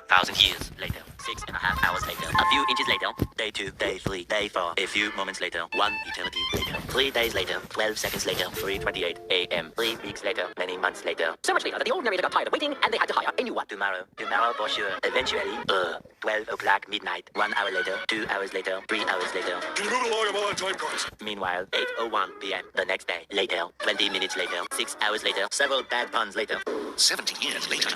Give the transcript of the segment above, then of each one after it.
2,000 years later, 6.5 hours later, a few inches later, day 2, day 3, day 4, a few moments later, 1 eternity later, 3 days later, 12 seconds later, 3:28 a.m., 3 weeks later, many months later. So much later that the old narrator got tired of waiting and they had to hire a new one. Tomorrow for sure. Eventually, 12 o'clock midnight, 1 hour later, 2 hours later, 3 hours later. Can you move along? I'm all on time cards. Meanwhile, 8:01 p.m. the next day, later, 20 minutes later, 6 hours later, several bad puns later. 17 years later.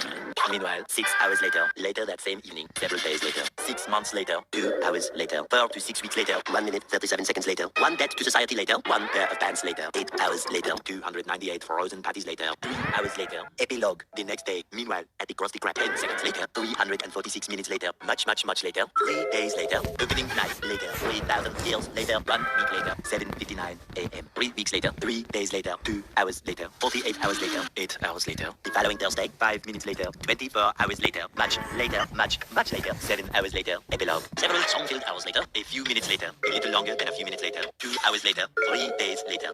Meanwhile, 6 hours later that same evening, several days later, 6 months later, 2 hours later, 4 to 6 weeks later, 1 minute, 37 seconds later, 1 debt to society later, 1 pair of pants later, 8 hours later, 298 frozen patties later, 3 hours later, epilogue, the next day, meanwhile, at the Krusty Krab, 10 seconds later, 346 minutes later, much later, 3 days later, opening night later, 3,000 years later, 1 week later, 7:59 a.m., 3 weeks later, 3 days later, 2 hours later, 48 hours later, 8 hours later, the following Thursday, 5 minutes later, 24 hours later, much later, 7 hours later, epilogue, several song-filled hours later, a few minutes later, a little longer than a few minutes later, 2 hours later, 3 days later,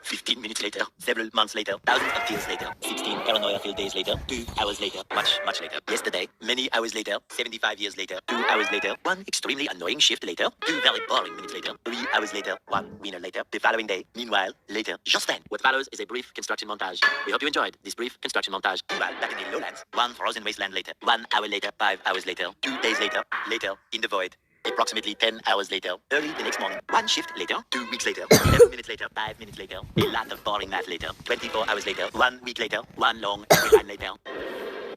15 minutes later, several months later, thousands of tears later, 16 paranoia-filled days later, 2 hours later, much later, yesterday, many hours later, 75 years later, 2 hours later, 1 extremely annoying shift later, 2 very boring minutes later, 3 hours later, 1 winner later, the following day, meanwhile, later, just then. What follows is a brief construction montage. We hope you enjoyed this brief construction montage. Meanwhile, back in the lowlands, 1 frozen wasteland later, 1 hour later, 5 hours later, 2 days later, in the void. Approximately 10 hours later, early the next morning, 1 shift later, 2 weeks later, 11 minutes later, 5 minutes later, a lot of boring math later, 24 hours later, 1 week later, 1 long every line later.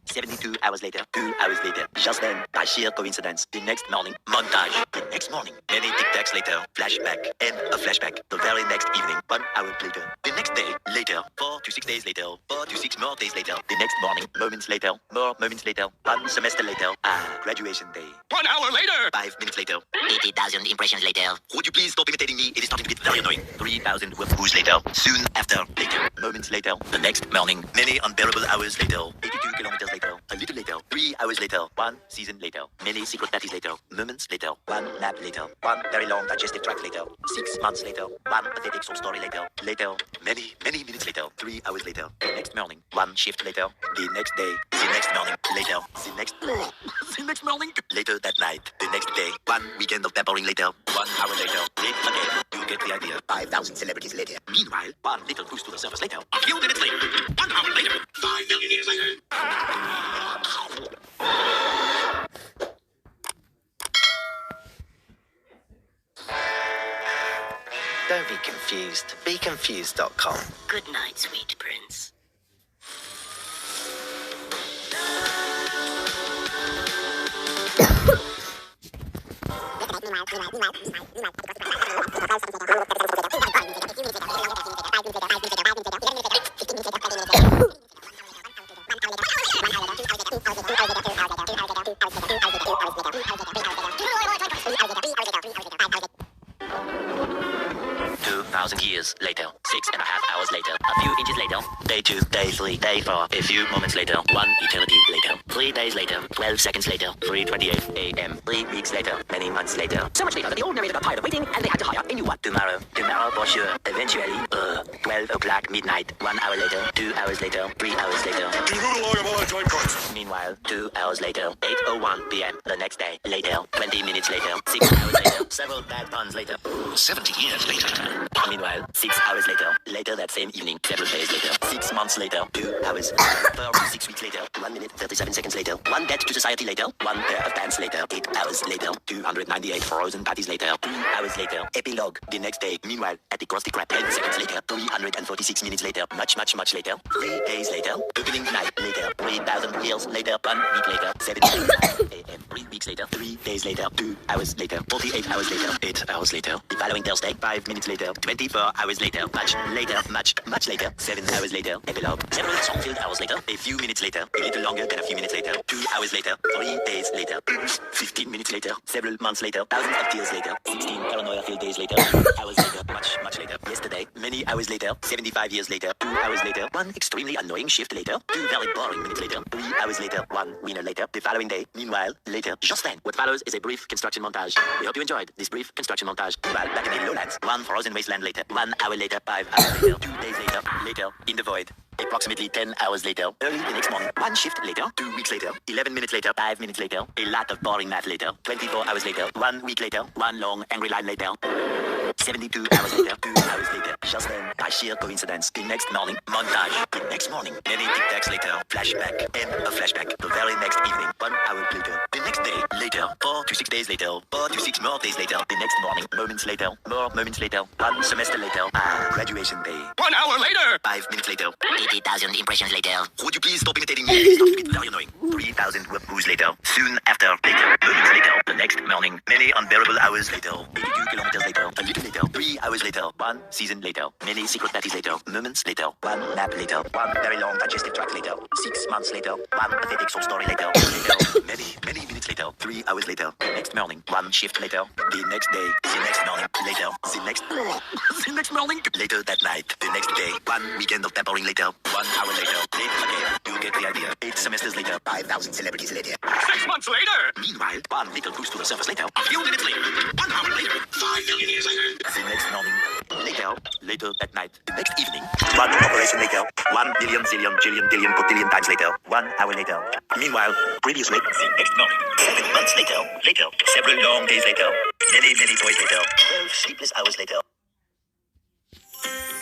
72 hours later, 2 hours later, just then, by sheer coincidence, the next morning, montage. The next morning, many tic-tacs later, flashback, and a flashback. The very next evening, 1 hour later. The next day, later, 4 to 6 days later, 4 to 6 more days later. The next morning, moments later, more moments later, 1 semester later, graduation day. 1 hour later. 5 minutes later, 80,000 impressions later. Would you please stop imitating me? It is starting to get very annoying. 3,000 whoos later, soon after, later, moments later. The next morning, many unbearable hours later, 82 kilometers later, a little later, 3 hours later, 1 season later, many secret parties later, moments later, 1 nap later, 1 very long digestive tract later, 6 months later, 1 pathetic soul story later, many minutes later, 3 hours later, the next morning, 1 shift later, the next day, the next morning, later, the next morning, later that night, the next day, 1 weekend of peppering later, 1 hour later, late again, you get the idea, 5,000 celebrities later. Meanwhile, 1 little boost to the surface later, a few minutes later, 1 hour later, 5 million years later. Don't be confused. BeConfused.com. Good night, sweet prince. Years later, 6.5 hours later, a few inches later, day 2, day 3, day 4, a few moments later, 1 eternity later, 3 days later, 12 seconds later, 3:28 a.m., 3 weeks later, many months later. So much later that the old narrator got tired of waiting and they had to hire a new one. Tomorrow for sure. Eventually, 12 o'clock midnight, 1 hour later, 2 hours later, 3 hours later. Can you move along? I'm all on time cards. Meanwhile, 2 hours later, 8:01 p.m. the next day, later, 20 minutes later, 6 hours later, several bad puns later. 70 years later. Meanwhile, 6 hours later that same evening, several days later, 6 months later, 2 hours, 4 to 6 weeks later, 1 minute, 37 seconds later, 1 debt to society later, 1 pair of pants later, 8 hours later, 298 frozen patties later, 3 hours later, epilogue, the next day, meanwhile, at the Krusty Krab, 10 seconds later, 346 minutes later, much later, 3 days later, opening night later, 3,000 years later, 1 week later, 7 a.m., 3 weeks later, 3 days later, 2 hours later, 48 hours later, 8 hours later, the following Thursday, 5 minutes later, 24 hours later, much later, 7 hours later, epilogue, several song-filled hours later, a few minutes later, a little longer than a few minutes later, 2 hours later, 3 days later, 15 minutes later, several months later, thousands of tears later, 16 paranoia-filled days later, hours later, much later, yesterday, many hours later, 75 years later, 2 hours later, 1 extremely annoying shift later, 2 very boring minutes later, 3 hours later, 1 winner later, the following day, meanwhile, later, just then. What follows is a brief construction montage. We hope you enjoyed this brief construction montage. Meanwhile, back in the lowlands, 1 frozen wasteland later, 1 hour later, 5 hours later, 2 days later, in the void. Approximately 10 hours later, early the next morning, one shift later, 2 weeks later, 11 minutes later, 5 minutes later, a lot of boring math later, 24 hours later, 1 week later, one long angry line later, 72 hours later, 2 hours later. Just then, by sheer coincidence, the next morning, montage. The next morning, many tic-tacs later, flashback, and a flashback. The very next evening, 1 hour later. The next day, later, 4 to 6 days later, 4 to 6 more days later. The next morning, moments later, more moments later, 1 semester later, graduation day. 1 hour later. 5 minutes later. 80,000 impressions later. Would you please stop imitating me? It's starting to get very annoying. 3,000 whoos later. Soon after, later, moments later. The next morning, many unbearable hours later. 82 kilometers later. A little later. 3 hours later. 1 season later. Many secret parties later. Moments later. 1 nap later. 1 very long digestive tract later. 6 months later. 1 pathetic soul story later. Later. Many minutes later. 3 hours later. The next morning. 1 shift later. The next day. The next morning. Later. The next the next morning. Later that night. The next day. 1 weekend of tampering later. 1 hour later. Late again. You get the idea. 8 semesters later. 5,000 celebrities later. 6 months later. Meanwhile, 1 little boost to the surface later. A few minutes later. 1 hour later. 5 million years later. The next morning. Later that night. The next evening. 1 operation later. 1 billion, zillion, jillion, billion, quadrillion times later. 1 hour later. Meanwhile, previously. The next morning. 7 months later. Several long days later. Many toys later. 12 sleepless hours later.